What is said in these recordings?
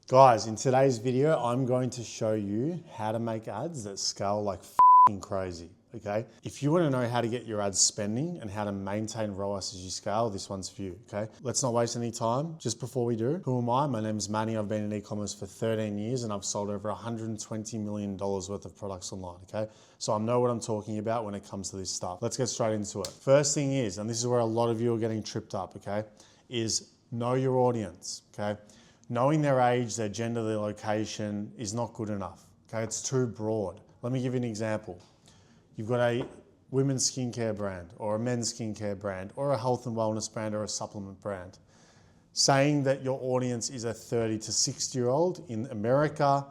Guys, in today's video, I'm going to show you how to make ads that scale like f***ing crazy, okay? If you wanna know how to get your ads spending and how to maintain ROAS as you scale, this one's for you, okay? Let's not waste any time. Just before we do, who am I? My name's Manny. I've been in e-commerce for 13 years and I've sold over $120 million worth of products online, okay? So I know what I'm talking about when it comes to this stuff. Let's get straight into it. First thing is, and this is where a lot of you are getting tripped up, okay? Is know your audience, okay? Knowing their age, their gender, their location is not good enough, okay? It's too broad. Let me give you an example. You've got a women's skincare brand or a men's skincare brand or a health and wellness brand or a supplement brand. Saying that your audience is a 30 to 60-year-old in America,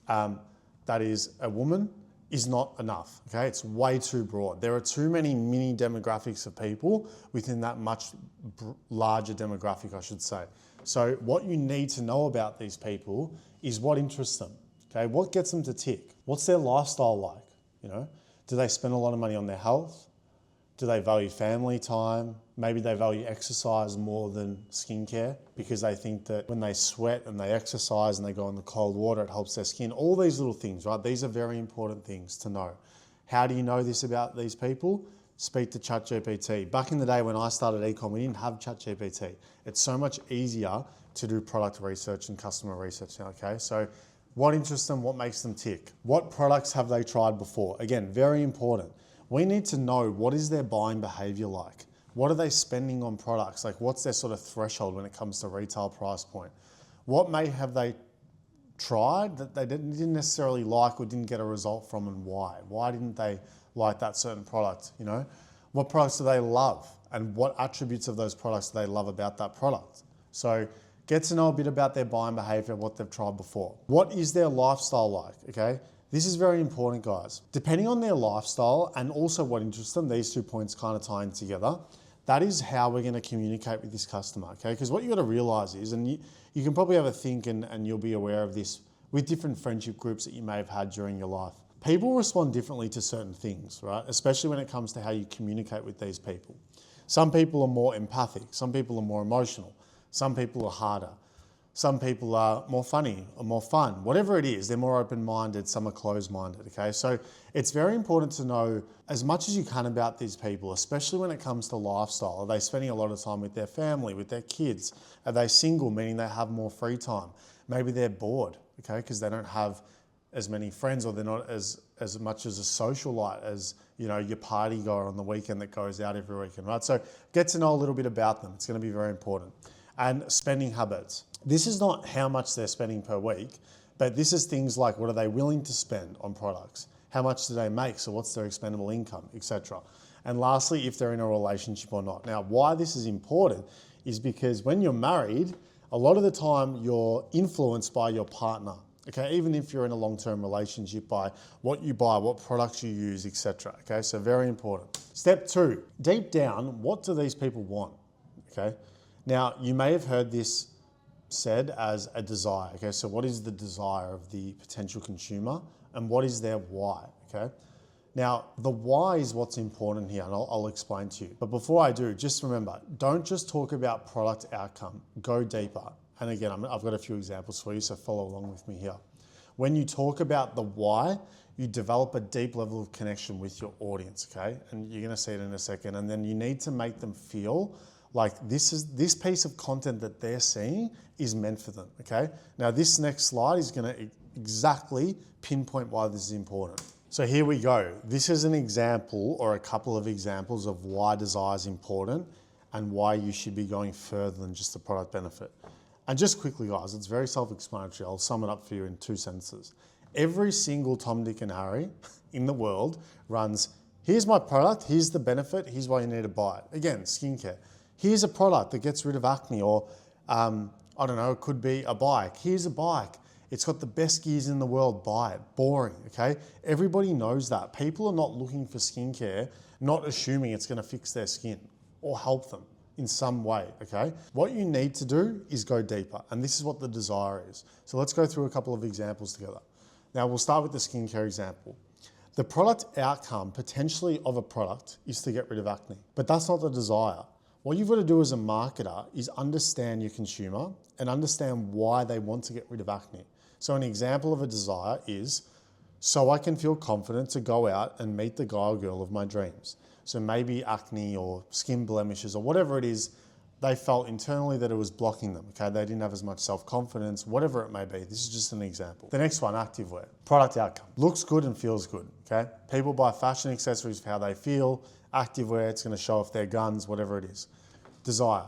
that is a woman, is not enough, okay? It's way too broad. There are too many mini demographics of people within that much larger demographic, I should say. So what you need to know about these people is what interests them, okay? What gets them to tick? What's their lifestyle like, you know? Do they spend a lot of money on their health? Do they value family time? Maybe they value exercise more than skincare because they think that when they sweat and they exercise and they go in the cold water, it helps their skin. All these little things, right? These are very important things to know. How do you know this about these people? Speak to ChatGPT. Back in the day when I started ecom, we didn't have ChatGPT. It's so much easier to do product research and customer research now, okay? So what interests them, what makes them tick? What products have they tried before? Again, very important. We need to know what is their buying behavior like? What are they spending on products? Like what's their sort of threshold when it comes to retail price point? What may have they tried that they didn't necessarily like or didn't get a result from, and why? Why didn't they like that certain product, you know? What products do they love? And what attributes of those products do they love about that product? So get to know a bit about their buying behavior, what they've tried before. What is their lifestyle like, okay? This is very important, guys. Depending on their lifestyle and also what interests them, these 2 points kind of tying together, that is how we're gonna communicate with this customer, okay? Because what you gotta realize is, and you can probably have a think and you'll be aware of this with different friendship groups that you may have had during your life. People respond differently to certain things, right? Especially when it comes to how you communicate with these people. Some people are more empathic, some people are more emotional, some people are harder, some people are more funny or more fun. Whatever it is, they're more open-minded, some are closed-minded, okay? So it's very important to know as much as you can about these people, especially when it comes to lifestyle. Are they spending a lot of time with their family, with their kids? Are they single, meaning they have more free time? Maybe they're bored, okay? Because they don't have as many friends, or they're not as much as a socialite as, you know, your party goer on the weekend that goes out every weekend, right? So get to know a little bit about them. It's gonna be very important. And spending habits. This is not how much they're spending per week, but this is things like what are they willing to spend on products? How much do they make? So what's their expendable income, etc. And lastly, if they're in a relationship or not. Now, why this is important is because when you're married, a lot of the time you're influenced by your partner. Okay, even if you're in a long-term relationship, by what you buy, what products you use, etc. Okay, so very important. Step 2, deep down, what do these people want? Okay, now you may have heard this said as a desire. Okay, so what is the desire of the potential consumer and what is their why? Okay, now the why is what's important here, and I'll explain to you. But before I do, just remember, don't just talk about product outcome, go deeper. And again, I've got a few examples for you, so follow along with me here. When you talk about the why, you develop a deep level of connection with your audience, okay? And you're gonna see it in a second. And then you need to make them feel like this piece of content that they're seeing is meant for them, okay? Now this next slide is gonna exactly pinpoint why this is important. So here we go. This is an example or a couple of examples of why desire is important and why you should be going further than just the product benefit. And just quickly, guys, it's very self-explanatory. I'll sum it up for you in 2 sentences. Every single Tom, Dick, and Harry in the world runs, here's my product, here's the benefit, here's why you need to buy it. Again, skincare. Here's a product that gets rid of acne, or I don't know, it could be a bike. Here's a bike. It's got the best gears in the world, buy it. Boring, okay? Everybody knows that. People are not looking for skincare, not assuming it's gonna fix their skin or help them in some way, okay? What you need to do is go deeper, and this is what the desire is. So let's go through a couple of examples together. Now we'll start with the skincare example. The product outcome potentially of a product is to get rid of acne, but that's not the desire. What you've got to do as a marketer is understand your consumer and understand why they want to get rid of acne. So an example of a desire is, so I can feel confident to go out and meet the guy or girl of my dreams. So maybe acne or skin blemishes or whatever it is, they felt internally that it was blocking them, okay? They didn't have as much self-confidence, whatever it may be. This is just an example. The next one, activewear. Product outcome. Looks good and feels good, okay? People buy fashion accessories for how they feel. Activewear, it's gonna show off their guns, whatever it is. Desire.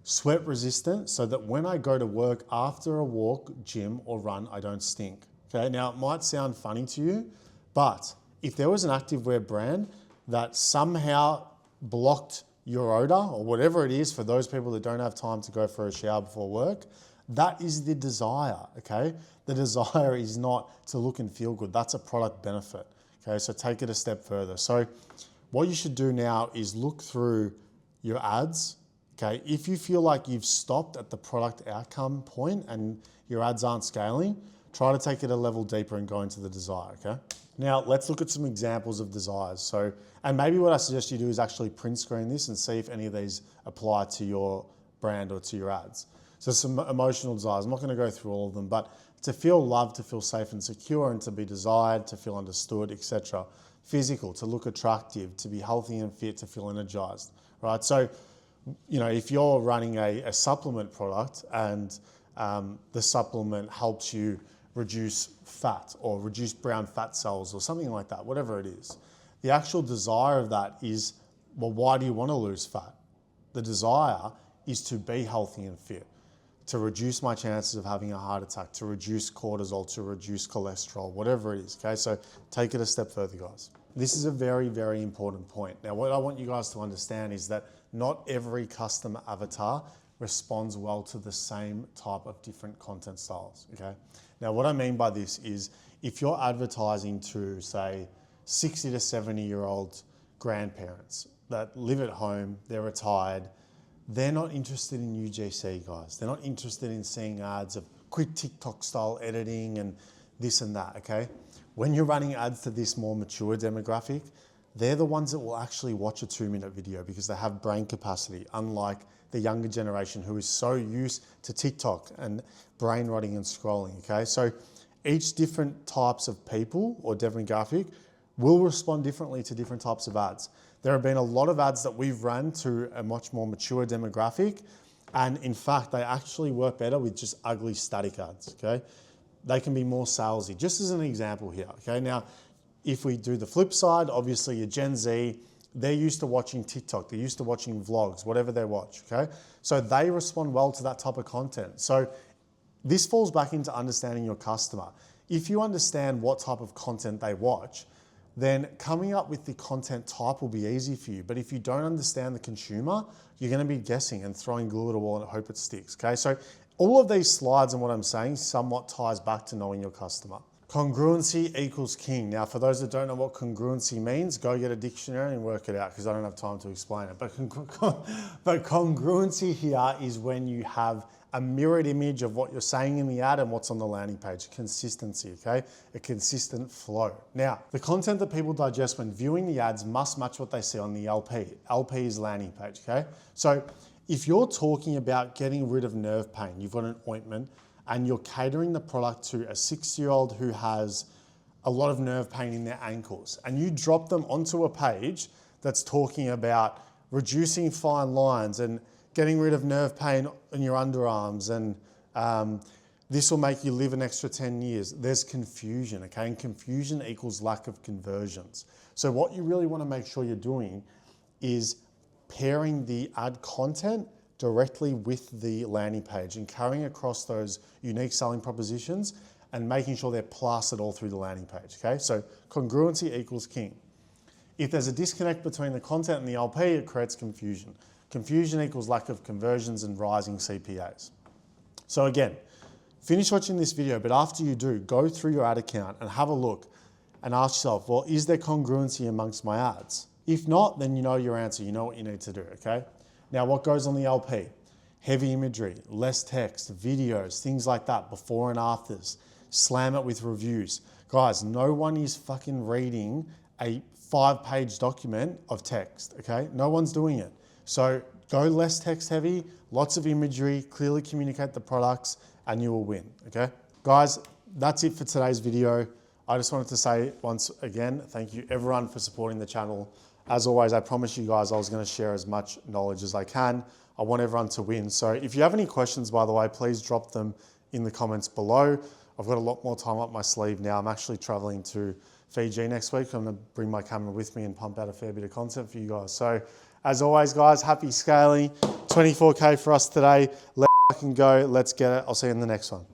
Sweat resistant so that when I go to work after a walk, gym or run, I don't stink, okay? Now, it might sound funny to you, but if there was an activewear brand that somehow blocked your odor or whatever it is for those people that don't have time to go for a shower before work, that is the desire, okay? The desire is not to look and feel good. That's a product benefit, okay? So take it a step further. So what you should do now is look through your ads, okay? If you feel like you've stopped at the product outcome point and your ads aren't scaling, try to take it a level deeper and go into the desire, okay? Now, let's look at some examples of desires. So, and maybe what I suggest you do is actually print screen this and see if any of these apply to your brand or to your ads. So some emotional desires, I'm not gonna go through all of them, but to feel loved, to feel safe and secure and to be desired, to feel understood, etc. Physical, to look attractive, to be healthy and fit, to feel energized, right? So, you know, if you're running a supplement product and the supplement helps you reduce fat or reduce brown fat cells or something like that, whatever it is. The actual desire of that is, well, why do you want to lose fat? The desire is to be healthy and fit, to reduce my chances of having a heart attack, to reduce cortisol, to reduce cholesterol, whatever it is, okay? So take it a step further, guys. This is a very, very important point. Now, what I want you guys to understand is that not every customer avatar responds well to the same type of different content styles, okay? Now, what I mean by this is if you're advertising to, say, 60 to 70-year-old grandparents that live at home, they're retired, they're not interested in UGC, guys. They're not interested in seeing ads of quick TikTok style editing and this and that, okay? When you're running ads to this more mature demographic, they're the ones that will actually watch a 2-minute video because they have brain capacity, unlike the younger generation who is so used to TikTok and brain rotting and scrolling, okay? So each different types of people or demographic will respond differently to different types of ads. There have been a lot of ads that we've run to a much more mature demographic, and in fact, they actually work better with just ugly static ads, okay? They can be more salesy, just as an example here, okay? Now, if we do the flip side, obviously your Gen Z, they're used to watching TikTok, they're used to watching vlogs, whatever they watch, okay? So they respond well to that type of content. So this falls back into understanding your customer. If you understand what type of content they watch, then coming up with the content type will be easy for you. But if you don't understand the consumer, you're gonna be guessing and throwing glue at a wall and hope it sticks, okay? So all of these slides and what I'm saying somewhat ties back to knowing your customer. Congruency equals king. Now, for those that don't know what congruency means, go get a dictionary and work it out because I don't have time to explain it. But congruency here is when you have a mirrored image of what you're saying in the ad and what's on the landing page. Consistency, okay? A consistent flow. Now, the content that people digest when viewing the ads must match what they see on the LP. LP is landing page, okay? So if you're talking about getting rid of nerve pain, you've got an ointment, and you're catering the product to a 6-year-old who has a lot of nerve pain in their ankles, and you drop them onto a page that's talking about reducing fine lines and getting rid of nerve pain in your underarms, and this will make you live an extra 10 years. There's confusion, okay? And confusion equals lack of conversions. So what you really want to make sure you're doing is pairing the ad content directly with the landing page and carrying across those unique selling propositions and making sure they're plastered all through the landing page, okay? So congruency equals king. If there's a disconnect between the content and the LP, it creates confusion. Confusion equals lack of conversions and rising CPAs. So again, finish watching this video, but after you do, go through your ad account and have a look and ask yourself, well, is there congruency amongst my ads? If not, then you know your answer, you know what you need to do, okay? Now, what goes on the LP? Heavy imagery, less text, videos, things like that, before and afters. Slam it with reviews. Guys, no one is fucking reading a 5-page document of text, okay? No one's doing it. So go less text heavy, lots of imagery, clearly communicate the products, and you will win, okay? Guys, that's it for today's video. I just wanted to say once again, thank you everyone for supporting the channel. As always, I promised you guys I was gonna share as much knowledge as I can. I want everyone to win. So if you have any questions, by the way, please drop them in the comments below. I've got a lot more time up my sleeve now. I'm actually traveling to Fiji next week. I'm gonna bring my camera with me and pump out a fair bit of content for you guys. So as always, guys, happy scaling. 24K for us today. Let's fucking go. Let's get it. I'll see you in the next one.